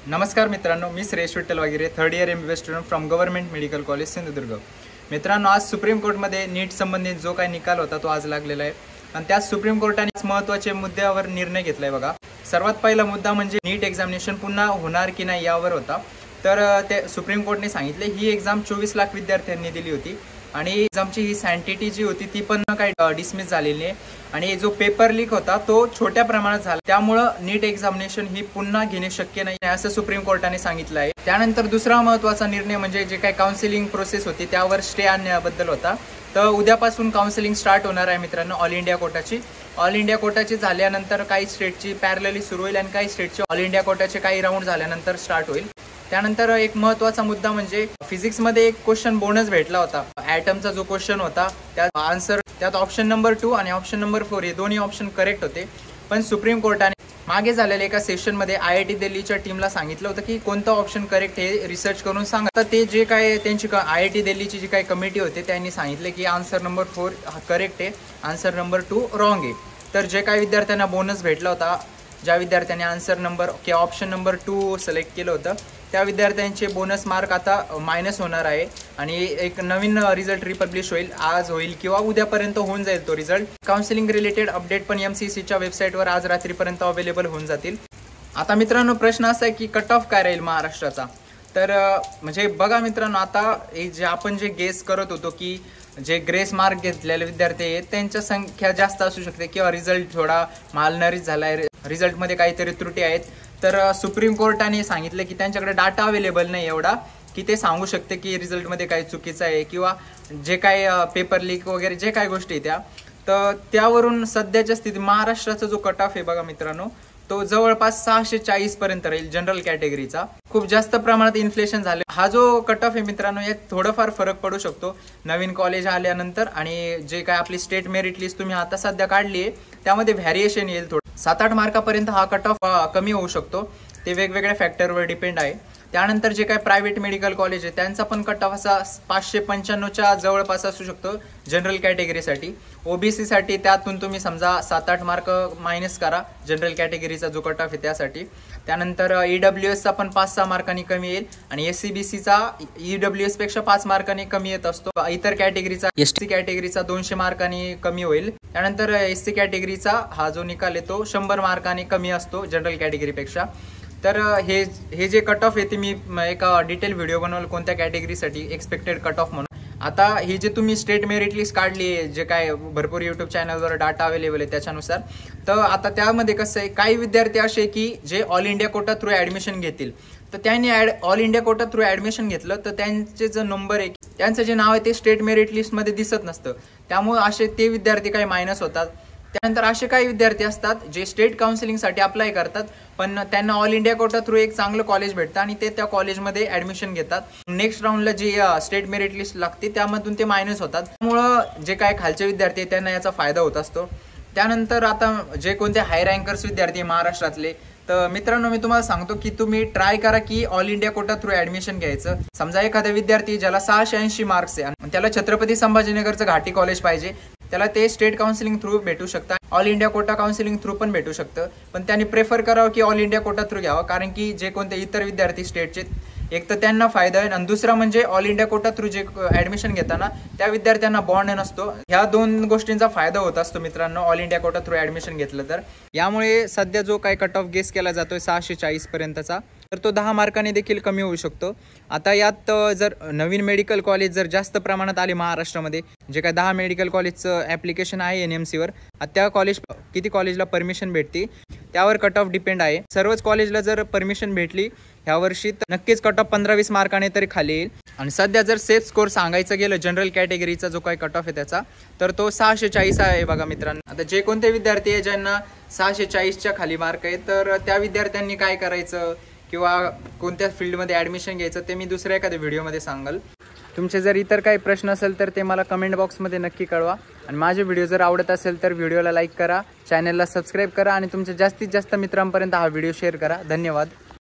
नमस्कार मित्रांनो, मी श्रेयश विठ्ठल वगैरे third year MBBS student from government medical college Sindhudurg. मित्रांनो, आज सुप्रीम कोर्टमध्ये नीट संबंधित जो काही निकाल होता तो आज लागलेला आहे आणि त्यात सुप्रीम कोर्टाने महत्त्वाचे मुद्द्यावर निर्णय घेतलाय बघा। सर्वात पहिला मुद्दा म्हणजे नीट एक्झामिनेशन पुन्हा होणार की नाही यावर होता। तर ते सुप्रीम कोर्टने सांगितले ही एक्झाम 24 लाख विद्यार्थ्यांनी दिली होती आणि एक्झामची ही सँटिटी जी होती ती पण काही डिसमिस झालेली आहे आणि जो पेपर लीक होता तो छोट्या प्रमाणात झाला, त्यामुळे नीट एक्झामिनेशन ही पुन्हा घेणे शक्य नाही असं सुप्रीम कोर्टाने सांगितलं आहे। त्यानंतर दुसरा महत्त्वाचा निर्णय म्हणजे जे काही काउन्सिलिंग प्रोसेस होती त्यावर स्टे आणण्याबद्दल होता। तर उद्यापासून काउन्सिलिंग स्टार्ट होणार आहे मित्रांनो ऑल इंडिया कोटाची झाल्यानंतर काही स्टेटची पॅरलली सुरू होईल आणि काही स्टेटची ऑल इंडिया कोटाचे काही राऊंड झाल्यानंतर स्टार्ट होईल। त्यानंतर एक महत्त्वाचा मुद्दा म्हणजे फिजिक्समध्ये एक क्वेश्चन बोनस भेटला होता। ॲटमचा जो क्वेश्चन होता त्यात आन्सर त्यात ऑप्शन नंबर 2 आणि ऑप्शन नंबर 4 हे दोन्ही ऑप्शन करेक्ट होते, पण सुप्रीम कोर्टाने मागे झालेल्या एका सेशनमध्ये IIT दिल्लीच्या टीमला सांगितलं होतं की कोणतं ऑप्शन करेक्ट हे रिसर्च करून सांगा। तर ते जे काय त्यांची IIT दिल्लीची जी काही कमिटी होती त्यांनी सांगितले की आन्सर नंबर 4 करेक्ट आहे, आन्सर नंबर 2 रॉंग आहे। तर जे काही विद्यार्थ्यांना बोनस भेटला होता, ज्या विद्यार्थ्यांनी answer number option number 2 select केलं होतं त्या विद्यार्थ्यांचे बोनस मार्क आता मायनस होणार आहे आणि एक नवीन रिझल्ट रिपब्लिश होईल, आज होईल किंवा उद्यापर्यंत होऊन जाईल तो रिझल्ट। काउन्सिलिंग रिलेटेड अपडेट पण MCCच्या वेबसाईटवर आज रात्रीपर्यंत अवेलेबल होऊन जातील। आता मित्रांनो, प्रश्न असा आहे की कट ऑफ काय राहील महाराष्ट्राचा। तर म्हणजे बघा मित्रांनो, आता जे आपण जे गेस करत होतो की जे ग्रेस मार्क घेतलेले विद्यार्थी आहेत त्यांच्या संख्या जास्त असू शकते किंवा रिझल्ट थोडा मालनरीच झाला आहे, रिझल्टमध्ये काहीतरी त्रुटी आहेत। तर सुप्रीम कोर्टाने सांगितलं की त्यांच्याकडे डाटा अवेलेबल नाही एवढा की ते सांगू शकते की रिझल्टमध्ये काही चुकीचं आहे किंवा जे काही पेपर लीक वगैरे जे काही गोष्टी त्या, तर त्यावरून सध्याच्या स्थिती महाराष्ट्राचा जो कट ऑफ आहे बघा मित्रांनो तो जवळपास 640 पर्यंत राहील जनरल कॅटेगरीचा। खूप जास्त प्रमाणात इन्फ्लेशन झाले। हा जो कट ऑफ आहे मित्रांनो यात थोडाफार फरक पडू शकतो नवीन कॉलेज आल्यानंतर आणि जे काय आपली स्टेट मेरिट लिस्ट तुम्ही आता सध्या काढली आहे त्यामध्ये व्हॅरिएशन येईल, थोडं 7-8 मार्कापर्यंत हा कट ऑफ कमी होऊ शकतो, ते वेगवेगळ्या फॅक्टरवर डिपेंड आहे। त्यानंतर जे काही प्रायव्हेट मेडिकल कॉलेज आहे त्यांचा पण कट ऑफ असा 595च्या जवळपास असू शकतो जनरल कॅटेगरीसाठी। OBC साठी त्यातून तुम्ही समजा 7-8 मार्क मायनस करा जनरल कॅटेगरीचा जो कट ऑफ आहे त्यासाठी। त्यानंतर EWSचा पण 5-6 मार्कांनी कमी येईल आणि SCBCचा EWS पेक्षा 5 मार्कांनी कमी येत असतो। इतर कॅटेगरीचा ST कॅटेगरीचा 200 मार्कांनी कमी होईल। त्यानंतर SC कॅटेगरीचा हा जो निकाल आहे तो 100 मार्कांनी कमी असतो जनरल कॅटेगरीपेक्षा। तर हे जे कट ऑफ आहे ते मी एका डिटेल व्हिडिओ बनवलं कोणत्या कॅटेगरीसाठी एक्सपेक्टेड कट ऑफ म्हणून। आता ही जे तुम्ही स्टेट मेरिट लिस्ट काढली आहे जे काय भरपूर YouTube चॅनलवर डाटा अवेलेबल आहे त्याच्यानुसार, तर आता त्यामध्ये कसं आहे काही विद्यार्थी असे की जे all India quota through admission घेतील, तर त्यांनी all India quota through admission घेतलं तर त्यांचे जो नंबर आहे त्यांचं जे नाव आहे ते स्टेट मेरिट लिस्टमध्ये दिसत नसतं, त्यामुळे असे ते विद्यार्थी काही मायनस होतात। त्यानंतर असे काही विद्यार्थी असतात जे स्टेट काउन्सिलिंगसाठी अप्लाय करतात पण त्यांना ऑल इंडिया कोटा थ्रू एक चांगलं कॉलेज भेटतं आणि ते त्या कॉलेजमध्ये ॲडमिशन घेतात। नेक्स्ट राऊंडला जी स्टेट मेरिट लिस्ट लागते त्यामधून ते मायनस होतात, त्यामुळं जे काय खालचे विद्यार्थी आहेत त्यांना याचा फायदा होत असतो। त्यानंतर आता जे कोणते हाय रँकर्स विद्यार्थी महाराष्ट्रातले, तर मित्रांनो मी तुम्हाला सांगतो की तुम्ही ट्राय करा की all India quota through admission घ्यायचं। समजा एखादा विद्यार्थी ज्याला 680 मार्क्स आहे आणि त्याला छत्रपती संभाजीनगरचं घाटी कॉलेज पाहिजे, त्याला ते स्टेट काउन्सिलिंग थ्रू भेटू शकतं, all India quota counselling through पण भेटू शकतं, पण त्यांनी प्रेफर करावं की ऑल इंडिया कोटा थ्रू घ्यावं, कारण की जे कोणते इतर विद्यार्थी स्टेटचे एक तर त्यांना फायदा आहे आणि दुसरा म्हणजे ऑल इंडिया कोटा थ्रू जे ॲडमिशन घेताना त्या विद्यार्थ्यांना बॉन्ड नसतो। ह्या दोन गोष्टींचा फायदा होत असतो मित्रांनो all India quota through admission घेतलं तर। यामुळे सध्या जो काही कट ऑफ गेस केला जातोय 640 पर्यंतचा, तर तो 10 मार्कांनी देखील कमी होऊ शकतो। आता यात जर नवीन मेडिकल कॉलेज जर जास्त प्रमाणात आले महाराष्ट्रामध्ये, जे काय 10 मेडिकल कॉलेजचं ॲप्लिकेशन आहे NMCवर, त्या किती कॉलेजला परमिशन भेटते त्यावर कट ऑफ डिपेंड आहे। सर्वच कॉलेजला जर परमिशन भेटली ह्या वर्षी तर नक्कीच कट ऑफ 15-20 मार्काने तरी खाली येईल। आणि सध्या जर सेफ स्कोर सांगायचं गेलं जनरल कॅटेगरीचा जो काही कट ऑफ आहे त्याचा, तर तो 640 आहे बघा मित्रांनो। आता जे कोणते विद्यार्थी आहे ज्यांना 640च्या खाली मार्क आहे तर त्या विद्यार्थ्यांनी काय करायचं किंवा कोणत्या फील्डमध्ये ॲडमिशन घ्यायचं ते मी दुसऱ्या एखाद्या व्हिडिओमध्ये सांगाल। तुमचे जर इतर काही प्रश्न असेल तर ते मला कमेंट बॉक्समध्ये नक्की कळवा आणि माझे व्हिडिओ जर आवडत असेल तर व्हिडिओला लाईक करा, चॅनलला सबस्क्राईब करा आणि तुमच्या जास्तीत जास्त मित्रांपर्यंत हा व्हिडिओ शेअर करा। धन्यवाद।